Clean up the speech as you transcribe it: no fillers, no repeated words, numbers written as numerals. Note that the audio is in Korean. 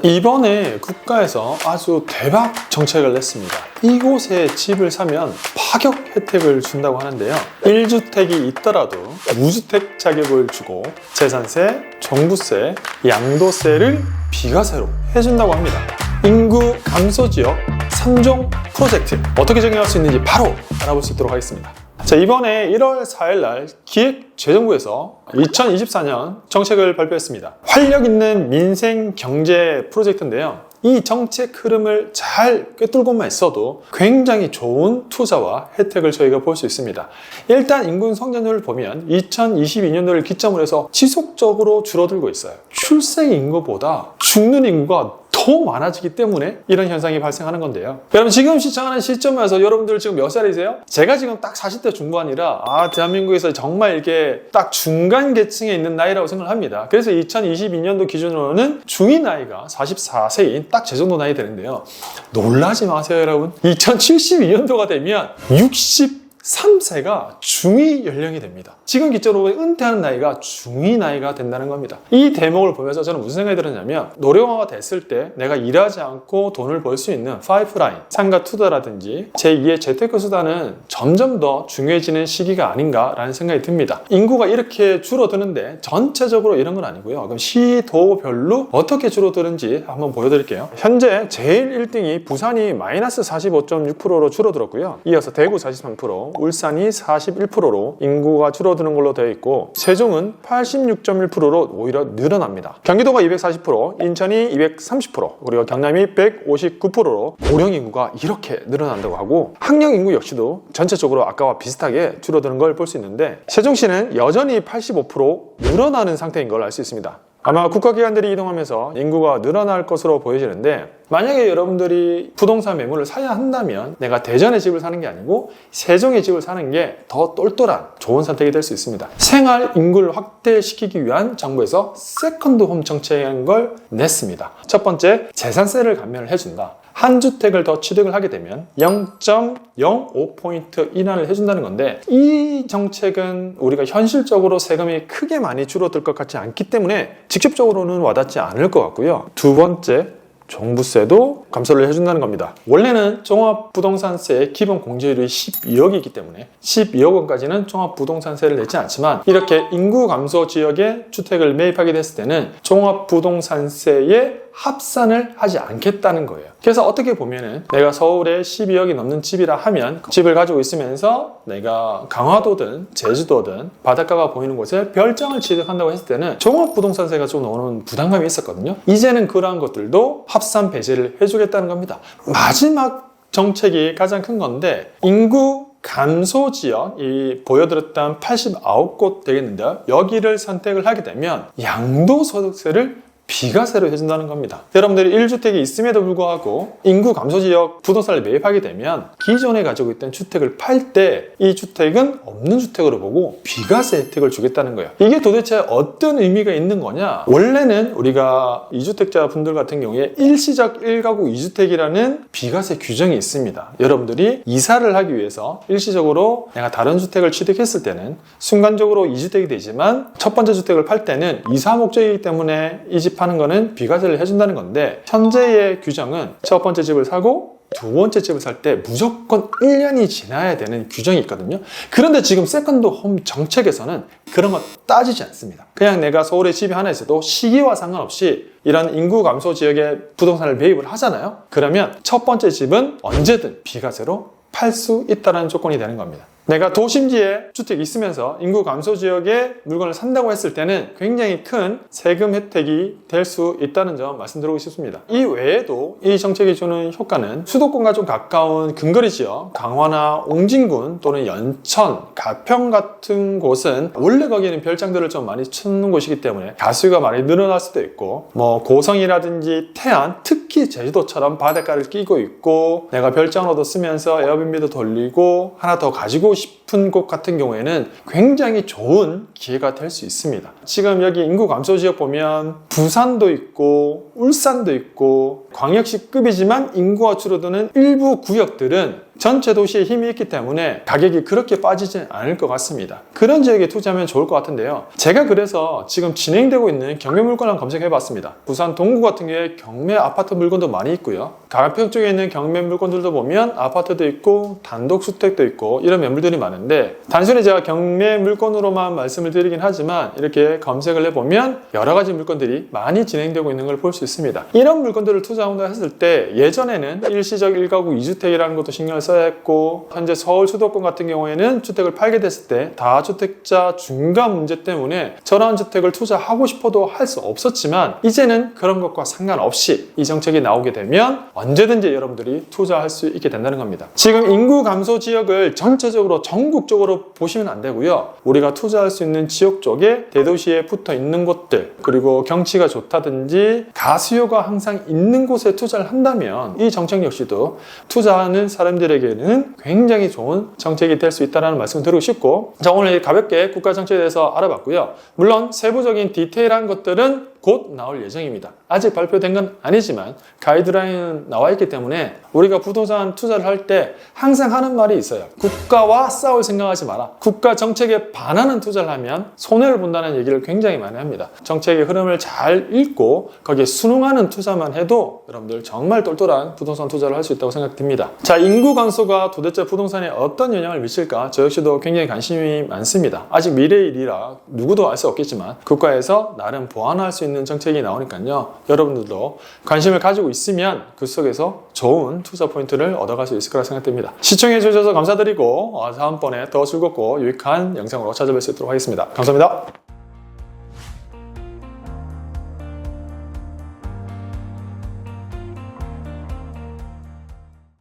이번에 국가에서 아주 대박 정책을 냈습니다. 이곳에 집을 사면 파격 혜택을 준다고 하는데요. 1주택이 있더라도 무주택 자격을 주고 재산세, 종부세, 양도세를 비과세로 해준다고 합니다. 인구 감소 지역 3종 프로젝트 어떻게 적용할 수 있는지 바로 알아볼 수 있도록 하겠습니다. 자, 이번에 1월 4일 기획재정부에서 2024년 정책을 발표했습니다. 활력 있는 민생 경제 프로젝트인데요. 이 정책 흐름을 잘 꿰뚫고만 있어도 굉장히 좋은 투자와 혜택을 저희가 볼 수 있습니다. 일단 인구 성장률을 보면 2022년도를 기점으로 해서 지속적으로 줄어들고 있어요. 출생 인구보다 죽는 인구가 더 많아지기 때문에 이런 현상이 발생하는 건데요. 여러분 지금 시청하는 시점에서 여러분들 지금 몇 살이세요? 제가 지금 딱 40대 중반이라 대한민국에서 정말 이렇게 딱 중간 계층에 있는 나이라고 생각을 합니다. 그래서 2022년도 기준으로는 중위 나이가 44세인 딱 제 정도 나이 되는데요. 놀라지 마세요 여러분. 2072년도가 되면 63세가 중위 연령이 됩니다. 지금 기점으로 은퇴하는 나이가 중위 나이가 된다는 겁니다. 이 대목을 보면서 저는 무슨 생각이 들었냐면 노령화가 됐을 때 내가 일하지 않고 돈을 벌 수 있는 파이프라인, 상가 투자라든지 제2의 재테크 수단은 점점 더 중요해지는 시기가 아닌가라는 생각이 듭니다. 인구가 이렇게 줄어드는데 전체적으로 이런 건 아니고요. 그럼 시도별로 어떻게 줄어드는지 한번 보여드릴게요. 현재 제일 1등이 부산이 마이너스 45.6%로 줄어들었고요. 이어서 대구 43%, 울산이 41%로 인구가 줄어드는 걸로 되어 있고 세종은 86.1%로 오히려 늘어납니다. 경기도가 240%, 인천이 230%, 그리고 경남이 159%로 고령 인구가 이렇게 늘어난다고 하고 학령 인구 역시도 전체적으로 아까와 비슷하게 줄어드는 걸 볼 수 있는데 세종시는 여전히 85% 늘어나는 상태인 걸 알 수 있습니다. 아마 국가기관들이 이동하면서 인구가 늘어날 것으로 보여지는데 만약에 여러분들이 부동산 매물을 사야 한다면 내가 대전에 집을 사는 게 아니고 세종에 집을 사는 게 더 똘똘한 좋은 선택이 될 수 있습니다. 생활 인구를 확대시키기 위한 정부에서 세컨드 홈 정책이라는 걸 냈습니다. 첫 번째, 재산세를 감면을 해준다. 한 주택을 더 취득을 하게 되면 0.05포인트 인하를 해준다는 건데 이 정책은 우리가 현실적으로 세금이 크게 많이 줄어들 것 같지 않기 때문에 직접적으로는 와닿지 않을 것 같고요. 두 번째, 종부세도 감소를 해준다는 겁니다. 원래는 종합부동산세의 기본 공제율이 12억이기 때문에 12억 원까지는 종합부동산세를 내지 않지만 이렇게 인구 감소 지역에 주택을 매입하게 됐을 때는 종합부동산세에 합산을 하지 않겠다는 거예요. 그래서 어떻게 보면은 내가 서울에 12억이 넘는 집이라 하면 집을 가지고 있으면서 내가 강화도든 제주도든 바닷가가 보이는 곳에 별장을 취득한다고 했을 때는 종합부동산세가 좀 오는 부담감이 있었거든요. 이제는 그러한 것들도 합산 배제를 해주겠다는 겁니다. 마지막 정책이 가장 큰 건데 인구 감소 지역, 이 보여드렸던 89곳 되겠는데요. 여기를 선택을 하게 되면 양도소득세를 비과세로 해준다는 겁니다. 여러분들이 1주택이 있음에도 불구하고 인구 감소 지역 부동산을 매입하게 되면 기존에 가지고 있던 주택을 팔 때 이 주택은 없는 주택으로 보고 비과세 혜택을 주겠다는 거예요. 이게 도대체 어떤 의미가 있는 거냐? 원래는 우리가 2주택자 분들 같은 경우에 일시적 1가구 2주택이라는 비과세 규정이 있습니다. 여러분들이 이사를 하기 위해서 일시적으로 내가 다른 주택을 취득했을 때는 순간적으로 2주택이 되지만 첫 번째 주택을 팔 때는 이사 목적이기 때문에 이 집 파는 거는 비과세를 해준다는 건데 현재의 규정은 첫 번째 집을 사고 두 번째 집을 살 때 무조건 1년이 지나야 되는 규정이 있거든요. 그런데 지금 세컨드 홈 정책에서는 그런 거 따지지 않습니다. 그냥 내가 서울에 집이 하나 있어도 시기와 상관없이 이런 인구 감소 지역에 부동산을 매입을 하잖아요. 그러면 첫 번째 집은 언제든 비과세로 팔 수 있다는 조건이 되는 겁니다. 내가 도심지에 주택이 있으면서 인구 감소 지역에 물건을 산다고 했을 때는 굉장히 큰 세금 혜택이 될 수 있다는 점 말씀드리고 싶습니다. 이 외에도 이 정책이 주는 효과는 수도권과 좀 가까운 근거리 지역, 강화나 옹진군 또는 연천, 가평 같은 곳은 원래 거기는 별장들을 좀 많이 찾는 곳이기 때문에 가수가 많이 늘어날 수도 있고 고성이라든지 태안, 특히 제주도처럼 바닷가를 끼고 있고 내가 별장으로도 쓰면서 에어비앤비도 돌리고 하나 더 가지고 싶은 곳 같은 경우에는 굉장히 좋은 기회가 될 수 있습니다. 지금 여기 인구 감소 지역 보면 부산도 있고 울산도 있고 광역시급이지만 인구가 줄어드는 일부 구역들은 전체 도시에 힘이 있기 때문에 가격이 그렇게 빠지진 않을 것 같습니다. 그런 지역에 투자하면 좋을 것 같은데요. 제가 그래서 지금 진행되고 있는 경매 물건을 검색해봤습니다. 부산 동구 같은 경우에 경매 아파트 물건도 많이 있고요. 가평 쪽에 있는 경매 물건들도 보면 아파트도 있고 단독주택도 있고 이런 매물들이 많은데, 단순히 제가 경매 물건으로만 말씀을 드리긴 하지만 이렇게 검색을 해보면 여러 가지 물건들이 많이 진행되고 있는 걸 볼 수 있습니다. 이런 물건들을 투자한다 했을 때 예전에는 일시적 1가구 2주택이라는 것도 신경을 써야 했고, 현재 서울 수도권 같은 경우에는 주택을 팔게 됐을 때 다주택자 중간 문제 때문에 저런 주택을 투자하고 싶어도 할 수 없었지만, 이제는 그런 것과 상관없이 이 정책이 나오게 되면 언제든지 여러분들이 투자할 수 있게 된다는 겁니다. 지금 인구 감소 지역을 전체적으로 전국적으로 보시면 안 되고요. 우리가 투자할 수 있는 지역 쪽에 대도시에 붙어 있는 곳들, 그리고 경치가 좋다든지 가수요가 항상 있는 곳에 투자를 한다면 이 정책 역시도 투자하는 사람들에게는 굉장히 좋은 정책이 될 수 있다는 말씀을 드리고 싶고, 자, 오늘 가볍게 국가 정책에 대해서 알아봤고요. 물론 세부적인 디테일한 것들은 곧 나올 예정입니다. 아직 발표된 건 아니지만 가이드라인은 나와 있기 때문에 우리가 부동산 투자를 할 때 항상 하는 말이 있어요. 국가와 싸울 생각하지 마라. 국가 정책에 반하는 투자를 하면 손해를 본다는 얘기를 굉장히 많이 합니다. 정책의 흐름을 잘 읽고 거기에 순응하는 투자만 해도 여러분들 정말 똘똘한 부동산 투자를 할 수 있다고 생각됩니다. 자, 인구 감소가 도대체 부동산에 어떤 영향을 미칠까? 저 역시도 굉장히 관심이 많습니다. 아직 미래의 일이라 누구도 알 수 없겠지만 국가에서 나름 보완할 수 있는 정책이 나오니까요. 여러분들도 관심을 가지고 있으면 그 속에서 좋은 투자 포인트를 얻어갈 수 있을 거라 생각됩니다. 시청해 주셔서 감사드리고 다음번에 더 즐겁고 유익한 영상으로 찾아뵐 수 있도록 하겠습니다. 감사합니다.